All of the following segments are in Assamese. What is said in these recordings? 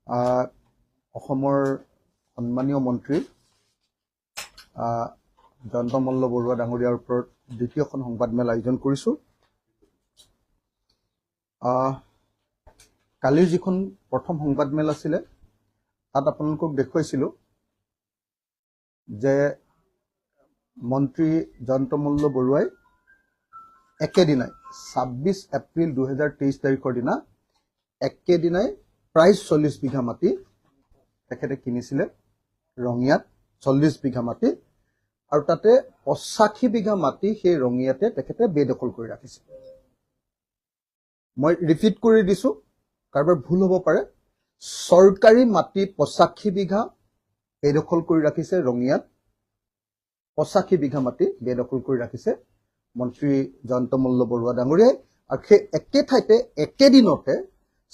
অসমৰ সন্মানীয় মন্ত্ৰী জয়ন্ত মল্ল বৰুৱা ডাঙৰীয়াৰ ওপৰত দ্বিতীয়খন সংবাদমেল আয়োজন কৰিছোঁ। কালিৰ যিখন প্ৰথম সংবাদমেল আছিলে তাত আপোনালোকক দেখুৱাইছিলোঁ যে মন্ত্ৰী জয়ন্ত মল্ল বৰুৱাই একেদিনাই ২৬ এপ্ৰিল ২০২৩ তাৰিখৰ দিনা একেদিনাই প্ৰায় ৪০ বিঘা মাটি তেখেতে কিনিছিলে ৰঙিয়াত ৪০ বিঘা মাটি আৰু তাতে ৮৫ বিঘা মাটি সেই ৰঙিয়াতে তেখেতে বেদখল কৰি ৰাখিছে। মই ৰিপিট কৰি দিছোঁ, কাৰোবাৰ ভুল হ'ব পাৰে। চৰকাৰী মাটি ৮৫ বিঘা বেদখল কৰি ৰাখিছে ৰঙিয়াত, ৮৫ বিঘা মাটি বেদখল কৰি ৰাখিছে মন্ত্ৰী জয়ন্ত মল্ল বৰুৱা ডাঙৰীয়াই। আৰু সেই একে ঠাইতে একেদিনতে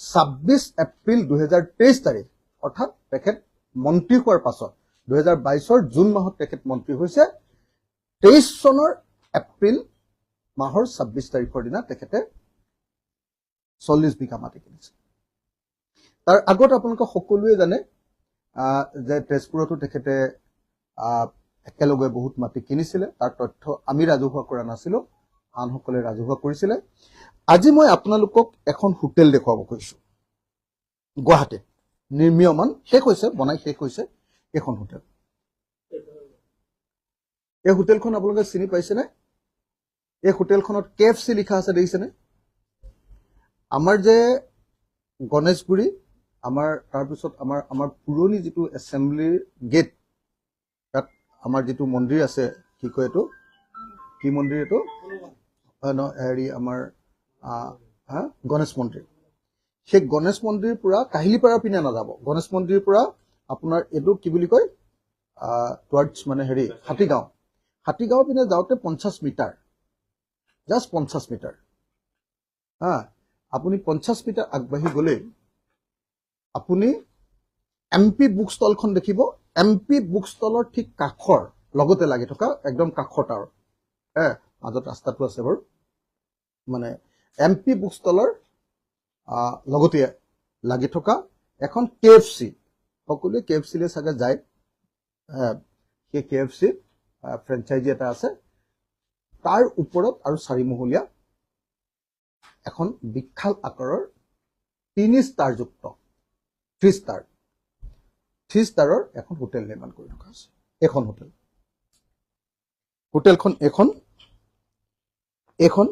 ২৬ এপ্ৰিল ২০২৩ তাৰিখ অৰ্থাৎ তেখেত মন্ত্ৰী হোৱাৰ পাছত ২০২২ জুন মাহত তেখেত মন্ত্ৰী হৈছে, ২৩ চনৰ এপ্ৰিল মাহৰ ২৬ তাৰিখৰ দিনা তেখেতে ৪০ বিঘা মাটি কিনিছে। তাৰ আগত আপোনালোকে সকলোৱে জানে যে তেজপুৰতো তেখেতে একেলগে বহুত মাটি কিনিছিলে। তাৰ তথ্য আমি ৰাজহুৱা কৰা নাছিলোঁ, আনসকলে ৰাজহুৱা কৰিছিলে। আজি মই আপোনালোকক এখন হোটেল দেখুৱাব খুজিছোঁ গুৱাহাটীত, নিৰ্মীয়মান শেষ হৈছে, বনাই শেষ হৈছে এখন হোটেল। এই হোটেলখন আপোনালোকে চিনি পাইছেনে? এই হোটেলখনত KFC লিখা আছে, দেখিছেনে? আমাৰ যে গণেশগুৰি, তাৰপিছত আমাৰ পুৰণি যিটো এছেম্বলিৰ গেট, তাত আমাৰ যিটো মন্দিৰ আছে, কি কয় এইটো, কি মন্দিৰ এইটো, হেৰি আমাৰ গণেশ মন্দিৰ। সেই গণেশ মন্দিৰ পৰা কাহিলীপাৰা পিনে নাযাব, গণেশ মন্দিৰ পৰা আপোনাৰ এইটো কি বুলি কয় টুৱাৰ্ডছ মানে হেৰি হাতীগাঁও পিনে যাওঁতে ৫০ মিটাৰ, জাষ্ট ৫০ মিটাৰ। আপুনি ৫০ মিটাৰ আগবাঢ়ি গ'লে আপুনি MP বুক ষ্টলখন দেখিব। MP বুক ষ্টলৰ ঠিক কাষৰ লগতে লাগি থকা একদম কাষত আৰু মাজত ৰাস্তাটো আছে বাৰু, মানে MP বুক ষ্টলৰ লগতে লাগি থকা এখন KFC, সকলোৱে KFC লৈ চাগে যায়। সেই KFC ফ্ৰেঞ্চাইজি এটা আছে, তাৰ ওপৰত আৰু ৪মহলীয়া এখন বিশাল আকাৰৰ ৩ ষ্টাৰযুক্ত 3 ষ্টাৰৰ এখন হোটেল নিৰ্মাণ কৰি থকা আছে। এখন হোটেলখন এইখন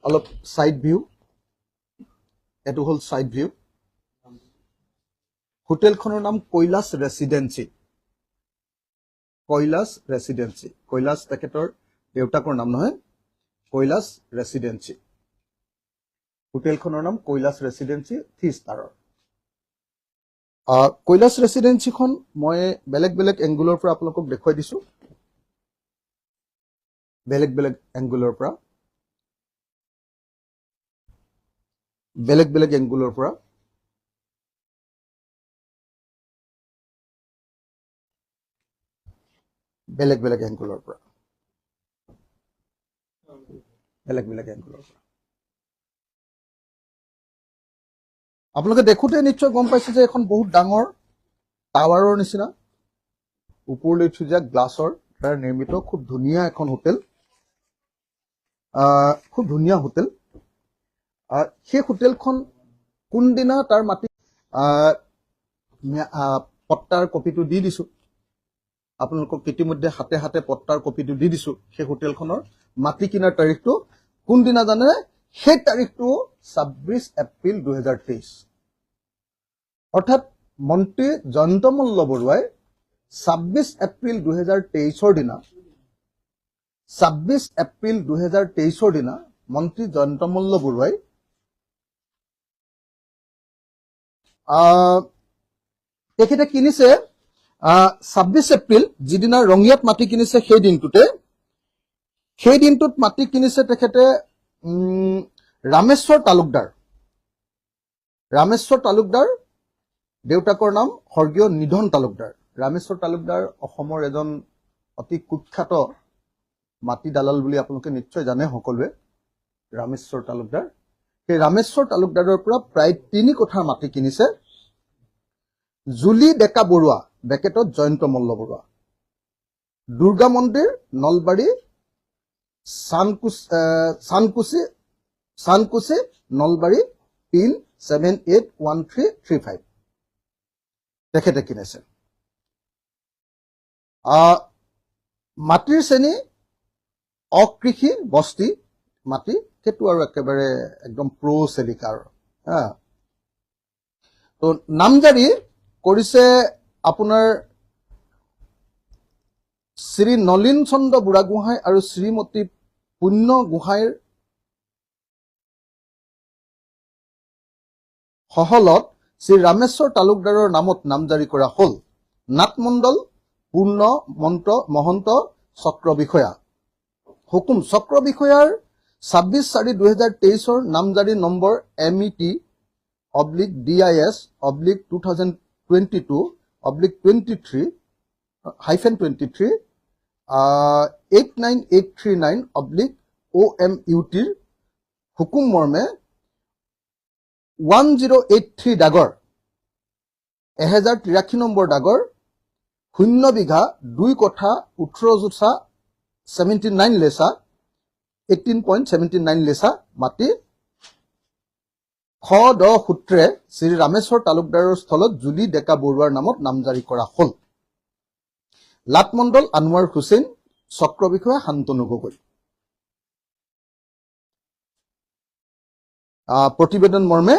অলপ চাইড ভিউ, এইটো হ'ল চাইড ভিউ। হোটেলখনৰ নাম কৈলাশ ৰেচিডেঞ্চি। কৈলাশ তেখেতৰ দেউতাকৰ নাম নহয়, কৈলাশ ৰেচিডেঞ্চি। হোটেলখনৰ নাম কৈলাশ ৰেচিডেঞ্চি 3 ষ্টাৰৰ। কৈলাশ ৰেচিডেঞ্চিখন মই বেলেগ বেলেগ এংগুলৰ পৰা আপোনালোকক দেখুৱাই দিছোঁ, বেলেগ বেলেগ এংগুলৰ পৰা। আপোনালোকে দেখোঁতে নিশ্চয় গম পাইছে যে এখন বহুত ডাঙৰ টাৱাৰৰ নিচিনা ওপৰলৈ উঠি যোৱা গ্লাছৰ দ্বাৰা নিৰ্মিত খুব ধুনীয়া এখন হোটেল, খুব ধুনীয়া হোটেল। সেই হোটেলখন কোনদিনা তাৰ মাটি পট্টাৰ কপিটো দি দিছোঁ আপোনালোকক, ইতিমধ্যে হাতে হাতে পট্টাৰ কপিটো দি দিছোঁ। সেই হোটেলখনৰ মাটি কিনাৰ তাৰিখটো কোনদিনা জানে? সেই তাৰিখটো ২৬ এপ্ৰিল ২০২৩। অৰ্থাৎ মন্ত্ৰী জয়ন্ত মল্ল বৰুৱাই ২৬ এপ্ৰিল ২০২৩ দিনা, ২৬ এপ্ৰিল ২০২৩ দিনা মন্ত্ৰী জয়ন্ত মল্ল বৰুৱাই তেখেতে কিনিছে ২৬ এপ্ৰিল, যিদিনা ৰঙিয়াত মাটি কিনিছে সেই দিনটোত মাটি কিনিছে তেখেতে ৰামেশ্বৰ তালুকদাৰ, দেউতাকৰ নাম স্বৰ্গীয় নিধন তালুকদাৰ। ৰামেশ্বৰ তালুকদাৰ অসমৰ এজন অতি কুখ্যাত মাটি দালাল বুলি আপোনালোকে নিশ্চয় জানে সকলোৱে। ৰামেশ্বৰ তালুকদাৰ, সেই ৰামেশ্বৰ তালুকদাৰৰ পৰা প্ৰায় ৩ কোঠাৰ মাটি কিনিছে জুলি ডেকা বৰুৱা ব্ৰেকেটত জয়ন্ত মল্ল বৰুৱা দুৰ্গা মন্দিৰ নলবাৰী চানকুচি নলবাৰী পিন 781335 তেখেতে কিনেছে মাটিৰ শ্ৰেণী অকৃষি বস্তি মাটি সেইটো আৰু একেবাৰে একদম প্ৰ চেলিকাৰ তো নামজাৰি কৰিছে আপোনাৰ শ্ৰী নলিন চন্দ্ৰ বুঢ়াগোহাঁই আৰু শ্ৰীমতী পুণ্য গোহাঁইৰ সহলত শ্ৰী ৰামেশ্বৰ তালুকদাৰৰ নামত নামজাৰি কৰা হল নাটমণ্ডল পূৰ্ণ মহন্ত চক্ৰ বিষয়া হুকুম চক্ৰ বিষয়াৰ 26/4/2023 নামজাৰি নম্বৰ MET/DIS/2022/23 89839/OMUT হুকুম মৰ্মে 1083 ডাগৰ 1083 নম্বৰ ডাগৰ 0 বিঘা 2 কঠা 18 জোঠা 79 লেচা 18.79 লেচা মাটি খ দ সূত্ৰে শ্ৰী ৰামেশ্বৰ তালুকদাৰৰ স্থলত জুলি ডেকা বৰুৱাৰ নামত নামজাৰি কৰা হল লাটমণ্ডল আনোৱাৰ হুছেইন চক্ৰ বিষয়া শান্তনু গগৈ প্ৰতিবেদন মৰ্মে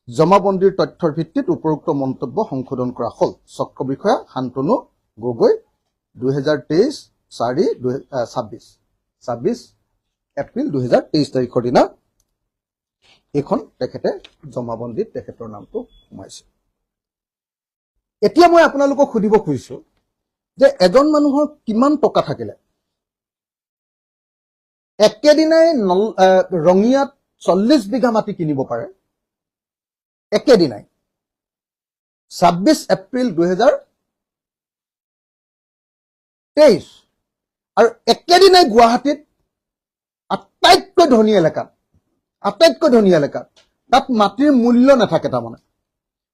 জমাবন্দীৰ তথ্যৰ ভিত্তিত উপৰোক্ত মন্তব্য সংশোধন কৰা হল চক্ৰ বিষয়া শান্তনু গগৈ 2023/4/26 এপ্ৰিল 2023 তাৰিখৰ দিনা এখন তেখেতে জমাবন্দীত তেখেতৰ নামটো সোমাইছে এতিয়া মই আপোনালোকক সুধিব খুজিছো যে এজন মানুহৰ কিমান টকা থাকিলে একেদিনাই ৰঙিয়াত 40 বিঘা মাটি কিনিব পাৰে একেদিনাই 26 এপ্ৰিল 2023 আৰু একেদিনাই গুৱাহাটীত আটাইতকৈ ধনী এলেকাত তাত মাটিৰ মূল্য নাথাকে তাৰমানে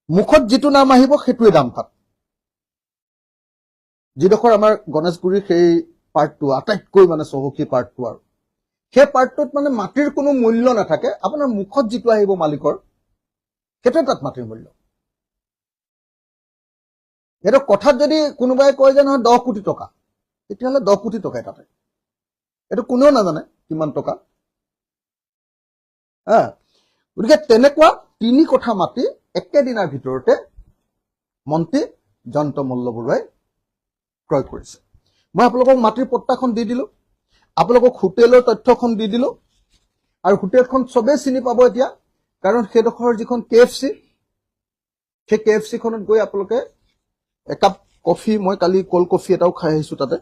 মুখত যিটো নাম আহিব সেইটোৱে দাম পাত যিডোখৰ আমাৰ গণেশগুৰিৰ সেই পাৰ্টটো আটাইতকৈ মানে চহকী পাৰ্টটো আৰু সেই পাৰ্টটোত মানে মাটিৰ কোনো মূল্য নাথাকে আপোনাৰ মুখত যিটো আহিব মালিকৰ সেইটোৱে তাত মাটিৰ মূল্য এইটো কথাত যদি কোনোবাই কয় যে নহয় 10 কোটি টকা তেতিয়াহ'লে 10 কোটি টকাই তাতে এইটো কোনেও নাজানে কিমান টকা গতিকে তেনেকুৱা 3 কঠা মাটি একেদিনাৰ ভিতৰতে মন্ত্ৰী জয়ন্ত মল্ল বৰুৱাই ক্ৰয় কৰিছে মই আপোনালোকক মাটিৰ পট্টাখন দি দিলো আপোনালোকক হোটেলৰ তথ্যখন দি দিলো আৰু হোটেলখন সবে চিনি পাব এতিয়া কাৰণ সেইডোখৰ যিখন KFC সেই KFC খনত গৈ আপোনালোকে একাপ কফি মই কালি কোল্ড কফি এটাও খাই আহিছো তাতে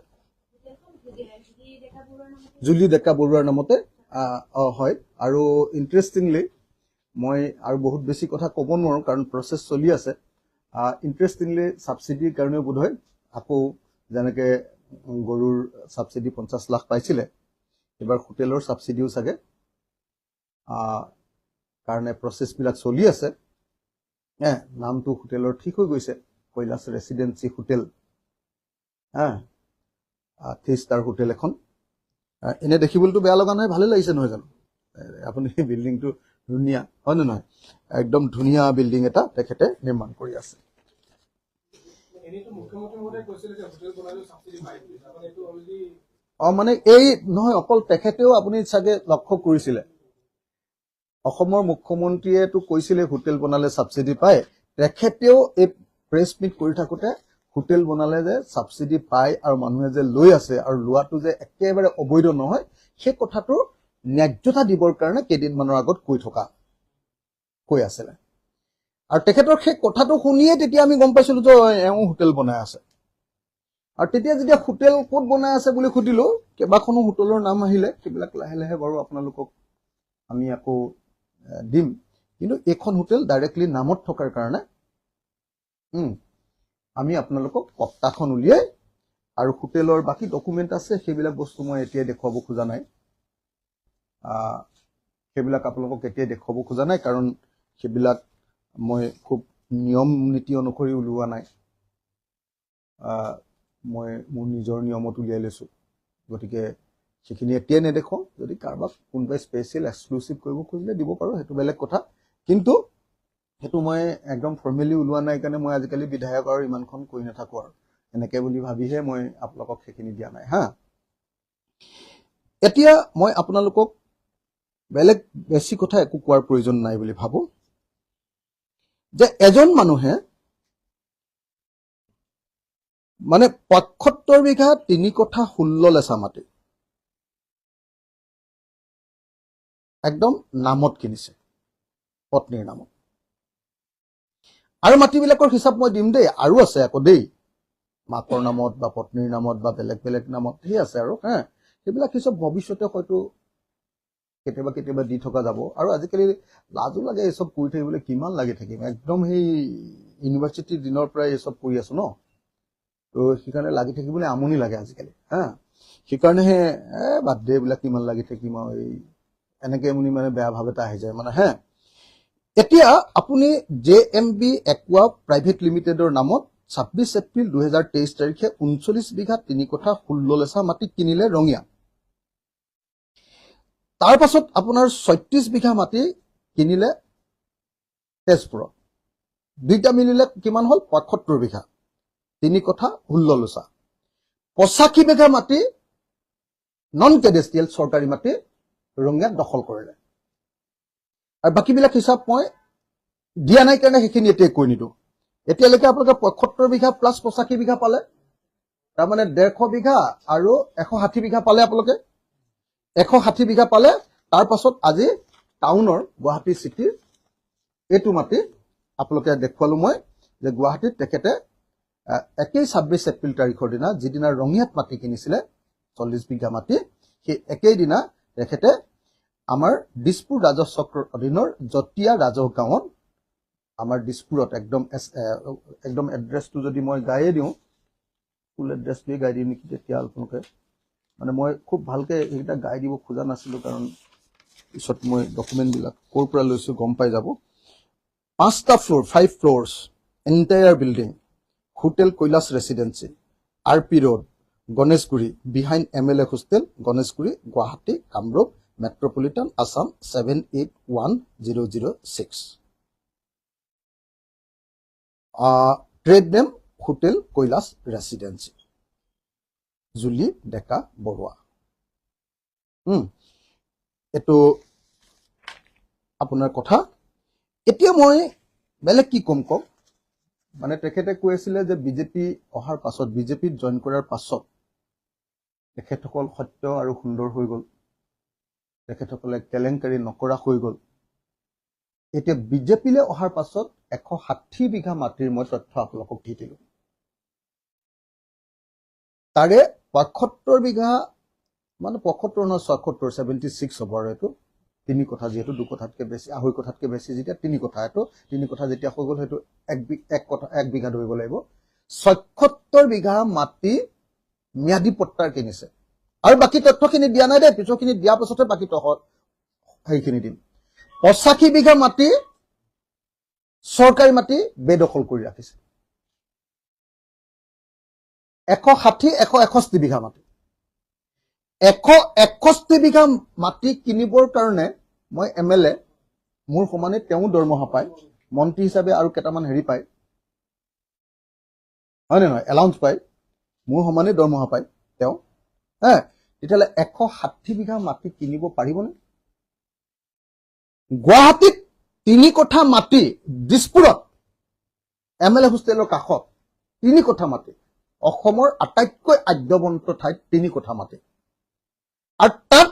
জুলি ডেকা বৰুৱাৰ নামতে হয় আৰু ইন্টাৰেষ্টিংলি মই আৰু বহুত বেছি কথা ক'ব নোৱাৰো কাৰণ প্ৰসেস চলি আছে ইন্টাৰেষ্টিংলি সাবসিডিৰ কাৰণে বোধহয় আকৌ যেনেকে গৰুৰ সাবসিডি 50 লাখ পাইছিলে এবাৰ হোটেলৰ সাবসিডিও চাগে কাৰণে প্ৰসেস বিলাক চলি আছে নামটো হোটেলৰ ঠিক হৈ গৈছে কৈলাশ ৰেসিডেন্সি হোটেল 3 ষ্টাৰ হোটেল এখন এনে দেখিবলটো বেয়া লগা নাই ভালে লাগিছে নহয় জানো আপুনি বিল্ডিংটো ধুনিয়া হয় নহয় একদম ধুনিয়া বিল্ডিং এটা তেখেতে নিৰ্মাণ কৰি আছে এনেটো মুখ্যমন্ত্ৰী মহোদয় কৈছিল যে হোটেল বনালে সাবসিডি পায় মানে এটো অলৰেডি মানে এই নহয় অকল তেখেতেও আপুনি চাগে লক্ষ্য কৰিছিলে অসমৰ মুখ্যমন্ত্ৰীয়েটো কৈছিলে হোটেল বনালে সাবসিডি পায় তেখেতেও এই প্ৰেছ মিট কৰি থাকোতে হোটেল বনালে যে সাবসিডি পায় আৰু মানুহে যে লৈ আছে আৰু লোৱাটো যে একেবাৰে অবৈধ নহয় সেই কথাটো ন্যায্যতা দিবৰ কাৰণে কেইদিনমানৰ আগত কৈ আছিল আৰু তেখেতৰ সেই কথাটো শুনিয়ে তেতিয়া আমি গম পাইছিলো যে এওঁ হোটেল বনাই আছে আৰু তেতিয়া যেতিয়া হোটেল ক'ত বনাই আছে বুলি খুদিলো কেবাখনো হোটেলৰ নাম আহিলে সেইবিলাক লাহে লাহে বাৰু আপোনালোকক আমি আকৌ দিম কিন্তু এখন হোটেল ডাইৰেক্টলি নামত থকাৰ কাৰণে আমি আপোনালোকক পট্টাখন উলিয়াই আৰু হোটেলৰ বাকি ডকুমেন্ট আছে সেইবিলাক বস্তু মই এতিয়া দেখুৱাব খোজা নাই সেইবিলাক আপোনালোকক এতিয়া দেখুৱাব খোজা নাই কাৰণ সেইবিলাক মই খুব নিয়ম নীতি অনুসৰি উলিওৱা নাই, মই মোৰ নিজৰ নিয়মত উলিয়াই লৈছোঁ। গতিকে সেইখিনি এতিয়াই নেদেখোঁ, যদি কাৰোবাক কোনোবাই স্পেচিয়েল এক্সক্লুচিভ কৰিব খুজিলে দিব পাৰোঁ, সেইটো বেলেগ কথা। কিন্তু সেইটো মই একদম ফৰ্মেলি ওলোৱা নাই কাৰণে মই আজিকালি বিধায়ক আৰু ইমানখন কৈ নাথাকোঁ আৰু এনেকৈ বুলি ভাবিহে মই আপোনালোকক সেইখিনি দিয়া নাই হা। এতিয়া মই আপোনালোকক বেলেগ বেছি কথা একো কোৱাৰ প্ৰয়োজন নাই বুলি ভাবোঁ যে এজন মানুহে মানে ৭৫ বিঘা ৩ কঠা ১৬ লেচা মাটি একদম নামত কিনিছে, পত্নীৰ নামত। আৰু মাটিবিলাকৰ হিচাপ মই দিম দেই, আৰু আছে আকৌ দেই, মাকৰ নামত বা পত্নীৰ নামত বা বেলেগ বেলেগ নামত সেই আছে আৰু হা। সেইবিলাক হিচাপ ভৱিষ্যতে হয়তো কেতিয়াবা কেতিয়াবা দি থকা যাব। আৰু আজিকালি লাজো লাগে এইচব কৰি থাকিবলৈ, কিমান লাগি থাকিম, একদম সেই ইউনিভাৰ্চিটিৰ দিনৰ পৰাই এইচব কৰি আছো ন, তো সেইকাৰণে লাগি থাকিবলৈ আমনি লাগে আজিকালি হা। সেইকাৰণেহে বাদ দে এইবিলাক কিমান লাগি থাকিম আৰু এই এনেকে মানে বেয়া ভাৱ এটা আহি যায় মানে হা। এতিয়া আপুনি JMB একুৱা প্ৰাইভেট লিমিটেডৰ নামত ২৬ এপ্ৰিল ২০২৩ তাৰিখে ৩৯ বিঘা ৩ কঠা ১৬ লেচা মাটি কিনিলে ৰঙিয়া। তাৰ পাছত আপোনাৰ ৩৬ বিঘা মাটি কিনিলে তেজপুৰত। দুইটা মিলিলে কিমান হ'ল? ৭৫ বিঘা ৩ কঠা ১৬ লেচা। ৮৫ বিঘা মাটি নন কেডেষ্ট্ৰিয়েল চৰকাৰী মাটি ৰঙিয়াত দখল কৰিলে। আৰু বাকীবিলাক হিচাপ মই দিয়া নাই কাৰণে সেইখিনি এতিয়া কৈ নিদিওঁ। এতিয়ালৈকে আপোনালোকে ৭৫ বিঘা প্লাছ ৮৫ বিঘা পালে, তাৰমানে ১৫০ বিঘা আৰু ১৬০ বিঘা পালে আপোনালোকে। ১৬০ বিঘা পালে। তাৰ পাছত আজি টাউনৰ গুৱাহাটী চিটিৰ এইটো মাটি আপোনালোকে দেখুৱালো মই যে গুৱাহাটীত তেখেতে একেই ২৬ এপ্ৰিল তাৰিখৰ দিনা যিদিনা ৰঙিয়াত মাটি কিনিছিলে ৪০ বিঘা মাটি, সেই একেই দিনা তেখেতে আমাৰ দিছপুৰ ৰাজহ চক্ৰৰ অধীনৰ জতীয়া ৰাজহ গাঁৱত, আমাৰ দিছপুৰত একদম এড্ৰেছটো যদি মই গায়ে দিওঁ, ফুল এড্ৰেছটোৱে গাই দিওঁ নেকি তেতিয়া আপোনালোকে, মানে মই খুব ভালকে এইকেইটা গাই দিব খোজা নাছিলোঁ কাৰণ পিছত মই ডকুমেণ্টবিলাক ক'ৰ পৰা লৈছোঁ গম পাই যাব। 5টা floor, 5 floors, entire building, hotel Kailash residency, RP road, Ganeshguri, behind MLA hostel, Ganeshguri, Guwahati, Kamrup metropolitan, Assam 781006। Trade name hotel Kailash residency, Juli Deka Baruah. এইটো আপোনাৰ কথা। এতিয়া মই বেলেগ কি কম, মানে তেখেতে কৈ আছিলে যে বিজেপি অহাৰ পাছত, বিজেপিত জইন কৰাৰ পাছত তেখেতসকল সত্য আৰু সুন্দৰ হৈ গ'ল, তেখেতসকলে কেলেংকাৰী নকৰা হৈ গ'ল। এতিয়া বিজেপিলৈ অহাৰ পাছত ১৬০ বিঘা মাটিৰ মই তথ্য আপোনালোকক দি দিলোঁ। তাৰে ৭৫ বিঘা মানে ৭৫ নহয় ৭৬, 76 হ'ব আৰু এইটো ৩ কঠা, যিহেতু ২ কঠাতকৈ বেছি, ২.৫ কঠাতকৈ বেছি যেতিয়া ৩ কঠা, এইটো ৩ কঠা যেতিয়া হৈ গ'ল সেইটো ১ বিঘা ধৰিব লাগিব। ৭৬ বিঘা মাটি ম্যাদী পট্টাৰ কিনিছে। আৰু বাকী তথ্যখিনি দিয়া নাই দেই, পিছৰখিনি দিয়াৰ পাছতহে বাকী সেইখিনি দিম। ৮৫ বিঘা মাটি চৰকাৰী মাটি বেদখল কৰি ৰাখিছে। ১৬০, ১৬১ বিঘা মাটি, ১৬১ বিঘা মাটি কিনিবৰ কাৰণে মই MLA, মোৰ সমানে তেওঁ দৰমহা পায়, মন্ত্ৰী হিচাপে আৰু কেইটামান হেৰি পায়, হয়নে নহয়, এলাউন্স পায়, মোৰ সমানে দৰমহা পায় তেওঁ। তেতিয়াহ'লে ১৬০ বিঘা মাটি কিনিব পাৰিবনে? গুৱাহাটীত ৩ কঠা মাটি, দিছপুৰত MLA হোষ্টেলৰ কাষত ৩ কঠা মাটি, অসমৰ আটাইতকৈ আদ্যৱন্ত ঠাইত ৩ কঠা মাটি, আৰু তাত